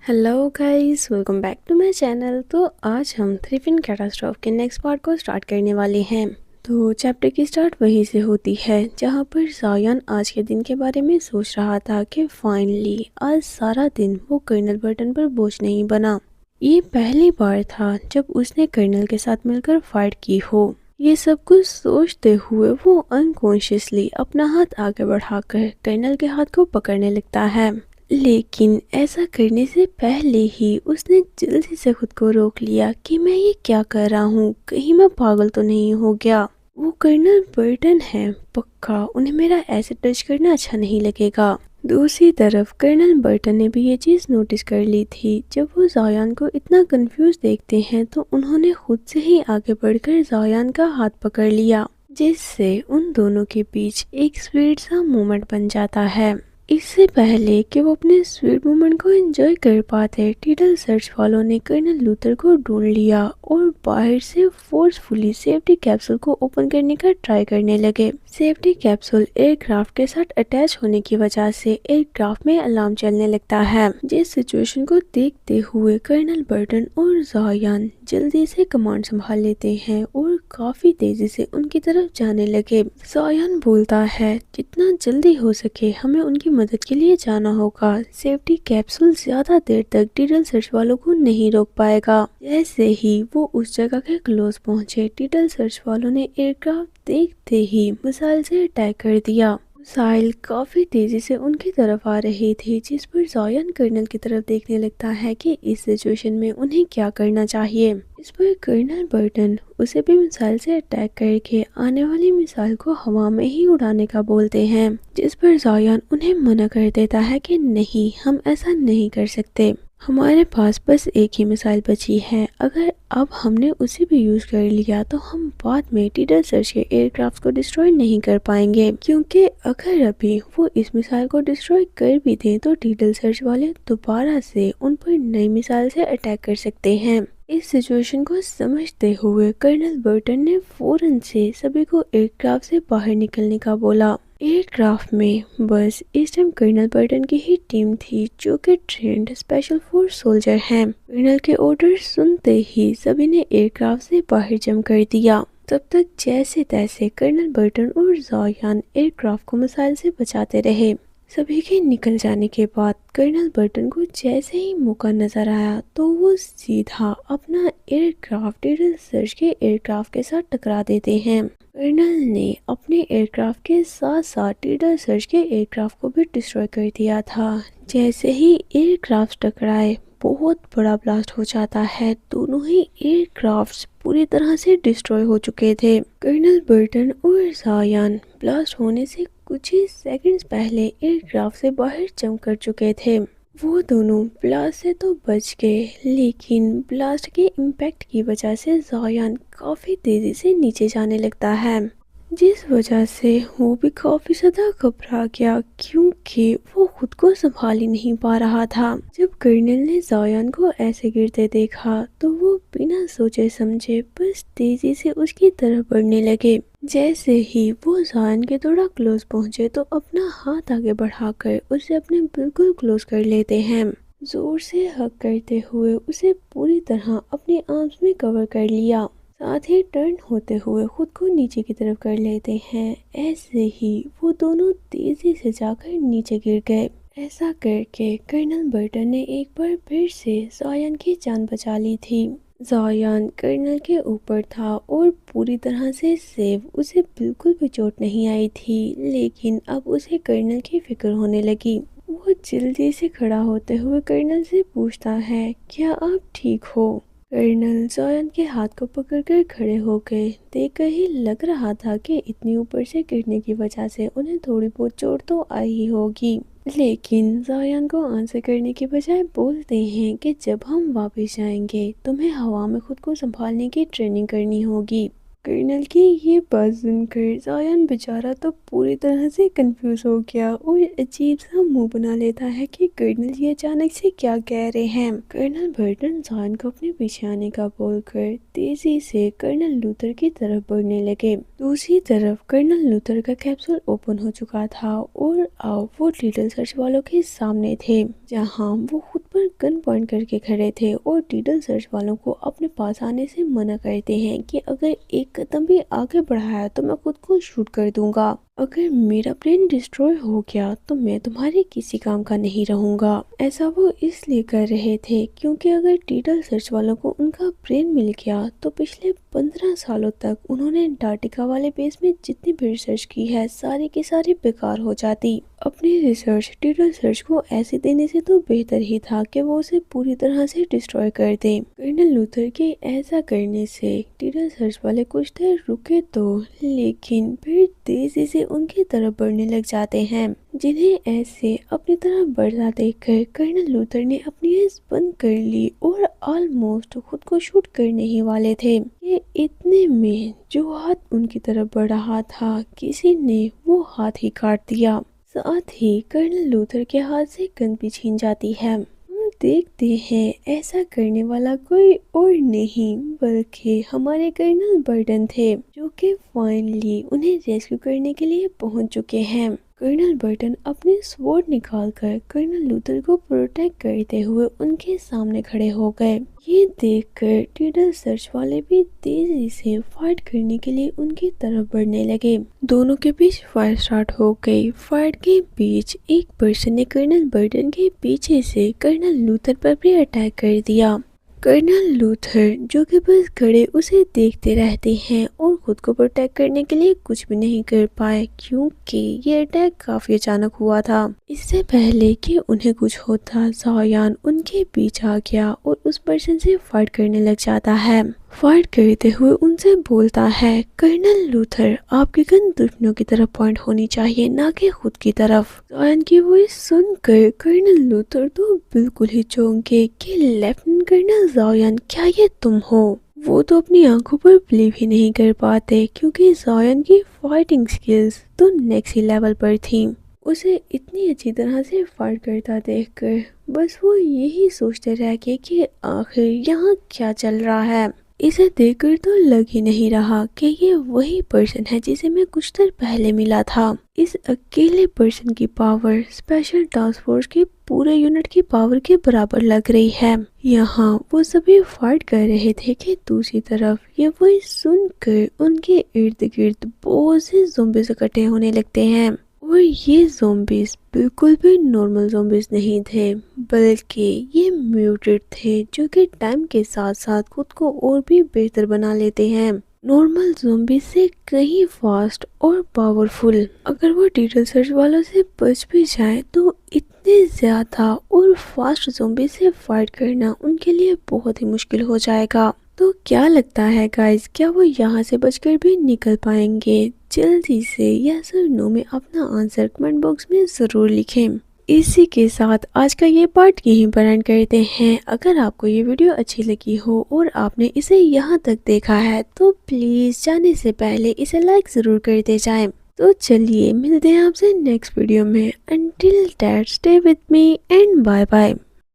Hello guys, welcome back to my channel. तो आज हम थ्री पिन कैटास्ट्रॉफ के नेक्स्ट पार्ट को स्टार्ट करने वाले हैं। तो चैप्टर की स्टार्ट वहीं से होती है जहां पर जायान आज के दिन के बारे में सोच रहा था कि फाइनली आज सारा दिन वो कर्नल बर्टन पर बोझ नहीं बना। ये पहली बार था जब उसने कर्नल के साथ मिलकर फाइट की हो। ये सब कुछ सोचते हुए वो अनकॉन्शियसली अपना हाथ आगे बढ़ाकर कर्नल के हाथ को पकड़ने लगता है, लेकिन ऐसा करने से पहले ही उसने जल्दी से खुद को रोक लिया कि मैं ये क्या कर रहा हूँ, कहीं मैं पागल तो नहीं हो गया। वो कर्नल बर्टन है, पक्का उन्हें मेरा ऐसे टच करना अच्छा नहीं लगेगा। दूसरी तरफ कर्नल बर्टन ने भी ये चीज़ नोटिस कर ली थी। जब वो जायान को इतना कंफ्यूज देखते हैं तो उन्होंने खुद से ही आगे बढ़कर जायान का हाथ पकड़ लिया, जिससे उन दोनों के बीच एक स्वीट सा मोमेंट बन जाता है। इससे पहले कि वो अपने स्वीट मोमेंट को एंजॉय कर पाते, टीटल सर्च वालों ने कर्नल लूथर को ढूंढ लिया और बाहर से फोर्सफुली सेफ्टी कैप्सूल को ओपन करने का ट्राई करने लगे। सेफ्टी कैप्सूल एयरक्राफ्ट के साथ अटैच होने की वजह से एयरक्राफ्ट में अलार्म चलने लगता है। जिस सिचुएशन को देखते हुए कर्नल बर्टन और जायान जल्दी से कमांड संभाल लेते हैं और काफी तेजी से उनकी तरफ जाने लगे। जायान बोलता है, जितना जल्दी हो सके हमें उनकी मदद के लिए जाना होगा। सेफ्टी कैप्सूल ज्यादा देर तक टीटल सर्च वालों को नहीं रोक पाएगा। जैसे ही वो उस जगह के क्लोज पहुंचे, टीटल सर्च वालों ने एयरक्राफ्ट देखते ही मिसाइल से अटैक कर दिया। मिसाइल काफी तेजी से उनकी तरफ आ रही थी, जिस पर जायान कर्नल की तरफ देखने लगता है कि इस सिचुएशन में उन्हें क्या करना चाहिए। इस पर कर्नल बर्टन उसे भी मिसाइल से अटैक करके आने वाली मिसाइल को हवा में ही उड़ाने का बोलते हैं, जिस पर जायान उन्हें मना कर देता है कि नहीं, हम ऐसा नहीं कर सकते, हमारे पास बस एक ही मिसाइल बची है। अगर अब हमने उसे भी यूज कर लिया तो हम बाद में टीटल सर्च के एयरक्राफ्ट को डिस्ट्रॉय नहीं कर पाएंगे, क्योंकि अगर अभी वो इस मिसाइल को डिस्ट्रॉय कर भी दें तो टीटल सर्च वाले दोबारा से उन पर नई मिसाइल से अटैक कर सकते हैं। इस सिचुएशन को समझते हुए कर्नल बर्टन ने फौरन से सभी को एयरक्राफ्ट से बाहर निकलने का बोला। एयरक्राफ्ट में बस इस टाइम कर्नल बर्टन की ही टीम थी, जो कि ट्रेंड स्पेशल फोर्स सोल्जर हैं। कर्नल के ऑर्डर सुनते ही सभी ने एयरक्राफ्ट से बाहर जंप कर दिया। तब तक जैसे तैसे कर्नल बर्टन और जायान एयरक्राफ्ट को मिसाइल से बचाते रहे। सभी के निकल जाने के बाद कर्नल बर्टन को जैसे ही मौका नजर आया तो वो सीधा अपना एयरक्राफ्ट टीटल सर्च के एयरक्राफ्ट के साथ टकरा देते हैं। कर्नल ने अपने एयरक्राफ्ट के साथ साथ टीटल सर्च के एयरक्राफ्ट को भी डिस्ट्रॉय कर दिया था। जैसे ही एयरक्राफ्ट टकराए, बहुत बड़ा ब्लास्ट हो जाता है। दोनों ही एयरक्राफ्ट्स पूरी तरह से डिस्ट्रॉय हो चुके थे। कर्नल बर्टन और जायान ब्लास्ट होने से कुछ ही सेकंड्स पहले एयरक्राफ्ट से बाहर जंप कर चुके थे। वो दोनों ब्लास्ट से तो बच गए, लेकिन ब्लास्ट के इम्पैक्ट की वजह से जायान काफी तेजी से नीचे जाने लगता है, जिस वजह से वो भी काफी ज्यादा घबरा गया, क्योंकि वो खुद को संभाल ही नहीं पा रहा था। जब कर्नल ने जायान को ऐसे गिरते देखा तो वो बिना सोचे समझे बस तेजी से उसकी तरफ बढ़ने लगे। जैसे ही वो जायान के थोड़ा क्लोज पहुंचे तो अपना हाथ आगे बढ़ाकर उसे अपने बिल्कुल क्लोज कर लेते हैं। जोर से हग करते हुए उसे पूरी तरह अपने आर्म्स में कवर कर लिया, साथ ही टर्न होते हुए खुद को नीचे की तरफ कर लेते हैं। ऐसे ही वो दोनों तेजी से जाकर नीचे गिर गए। ऐसा करके कर्नल बर्टन ने एक बार फिर से जायान की जान बचा ली थी। जायान कर्नल के ऊपर था और पूरी तरह से सेफ, उसे बिल्कुल भी चोट नहीं आई थी, लेकिन अब उसे कर्नल की फिक्र होने लगी। वो जल्दी से खड़ा होते हुए कर्नल से पूछता है, क्या आप ठीक हो? कर्नल जायान के हाथ को पकड़कर खड़े हो गए। देखकर ही लग रहा था कि इतनी ऊपर से गिरने की वजह से उन्हें थोड़ी बहुत चोट तो आई ही होगी, लेकिन जायान को आंसर करने की बजाय बोलते हैं कि जब हम वापस जाएंगे तुम्हें हवा में खुद को संभालने की ट्रेनिंग करनी होगी। کرنل کی یہ بات سن کر زایان بیچارہ تو پوری طرح سے کنفیوز ہو گیا اور عجیب سا منہ بنا لیتا ہے کہ کرنل یہ اچانک سے کیا کہہ رہے ہیں۔ کرنل برٹن زایان کو اپنے پیچھے آنے کا بول کر تیزی سے کرنل لوتھر کی طرف بڑھنے لگے۔ دوسری طرف کرنل لوتھر کا کیپسول اوپن ہو چکا تھا اور وہ ٹیٹل سرچ والوں کے سامنے تھے، جہاں وہ خود پر گن پوائنٹ کر کے کھڑے تھے اور ٹیٹل سرچ والوں کو اپنے پاس آنے سے منع کرتے ہیں کہ اگر ایک قدم بھی آگے بڑھایا تو میں خود کو شوٹ کر دوں گا۔ اگر میرا پلین ڈسٹروائے ہو گیا تو میں تمہارے کسی کام کا نہیں رہوں گا۔ ایسا وہ اس لیے کر رہے تھے کیونکہ اگر ٹیٹل سرچ والوں کو ان کا پلین مل گیا تو پچھلے 15 سالوں تک انہوں نے انٹارکٹیکا والے بیس میں جتنی بھی ریسرچ کی ہے ساری کی ساری بیکار ہو جاتی۔ اپنی ریسرچ ٹیٹل سرچ کو ایسے دینے سے تو بہتر ہی تھا کہ وہ اسے پوری طرح سے ڈسٹروائے کر دیں۔ کرنل لوتھر کے ایسا کرنے سے ٹیٹل سرچ والے کچھ دیر رکے تو لیکن پھر تیزی سے ان کی طرف بڑھنے لگ جاتے ہیں، جنہیں ایسے اپنی طرف بڑھتا دیکھ کر کرنل لوتھر نے اپنی آنکھ بند کر لی اور آلموسٹ خود کو شوٹ کرنے ہی والے تھے کہ اتنے میں جو ہاتھ ان کی طرف بڑھ رہا تھا کسی نے وہ ہاتھ ہی کاٹ دیا۔ ساتھ ہی کرنل لوتھر کے ہاتھ سے گن بھی چھین جاتی ہے۔ ہم دیکھتے ہیں ایسا کرنے والا کوئی اور نہیں بلکہ ہمارے کرنل برٹن تھے، جو کہ فائنلی انہیں ریسکیو کرنے کے لیے پہنچ چکے ہیں۔ کرنل برٹن اپنے سوارڈ نکال کر کرنل لوتھر کو پروٹیکٹ کرتے ہوئے ان کے سامنے کھڑے ہو گئے۔ یہ دیکھ کر ٹیٹل سرچ والے بھی تیزی سے فائٹ کرنے کے لیے ان کی طرف بڑھنے لگے۔ دونوں کے بیچ فائر سٹارٹ ہو گئی۔ فائٹ کے بیچ ایک پرسن نے کرنل برٹن کے پیچھے سے کرنل لوتھر پر بھی اٹیک کر دیا۔ کرنل لوتھر جو کہ بس کھڑے اسے دیکھتے رہتے ہیں اور خود کو پروٹیکٹ کرنے کے لیے کچھ بھی نہیں کر پائے کیونکہ یہ اٹیک کافی اچانک ہوا تھا۔ اس سے پہلے کہ انہیں کچھ ہوتا زایان ان کے پیچھے آ گیا اور اس پرسن سے فائٹ کرنے لگ جاتا ہے۔ فائٹ کرتے ہوئے ان سے بولتا ہے، کرنل لوتھر آپ کی گن دشمنوں کی طرف پوائنٹ ہونی چاہیے نہ کہ خود کی طرف۔ زایان کی وائس سن کر کرنل لوتھر تو بالکل ہی چونک گئے کہ لیفٹیننٹ کرنل زایان کیا یہ تم ہو؟ وہ تو اپنی آنکھوں پر بلیو ہی نہیں کر پاتے کیونکہ زایان کی فائٹنگ سکلز تو نیکسٹ ہی لیول پر تھیں۔ اسے اتنی اچھی طرح سے فائٹ کرتا دیکھ کر بس وہ یہی سوچتے رہ گئے کہ آخر یہاں کیا چل رہا ہے۔ اسے دیکھ کر تو لگ ہی نہیں رہا کہ یہ وہی پرسن ہے جسے میں کچھ دیر پہلے ملا تھا۔ اس اکیلے پرسن کی پاور اسپیشل ٹاسک فورس کی پورے یونٹ کی پاور کے برابر لگ رہی ہے۔ یہاں وہ سبھی فائٹ کر رہے تھے کہ دوسری طرف یہ وائس سن کر ان کے ارد گرد بہت سے زومبیز اکٹھے ہونے لگتے ہیں، اور یہ زومبیز بالکل بھی نارمل زومبیز نہیں تھے بلکہ یہ میوٹیٹ تھے جو کہ ٹائم کے ساتھ ساتھ خود کو اور بھی بہتر بنا لیتے ہیں، نارمل زومبیز سے کہیں فاسٹ اور پاورفل۔ اگر وہ ٹیٹل سرچ والوں سے بچ بھی جائیں تو اتنے زیادہ اور فاسٹ زومبیز سے فائٹ کرنا ان کے لیے بہت ہی مشکل ہو جائے گا۔ تو کیا لگتا ہے گائز، کیا وہ یہاں سے بچ کر بھی نکل پائیں گے؟ جلدی سے یس اور نو میں اپنا آنسر کمنٹ باکس میں ضرور لکھیں۔ اسی کے ساتھ آج کا یہ پارٹ یہیں پر اینڈ کرتے ہیں۔ اگر آپ کو یہ ویڈیو اچھی لگی ہو اور آپ نے اسے یہاں تک دیکھا ہے تو پلیز جانے سے پہلے اسے لائک ضرور کرتے جائیں۔ تو چلیے ملتے ہیں آپ سے نیکسٹ ویڈیو میں۔ Until that stay with me and bye bye.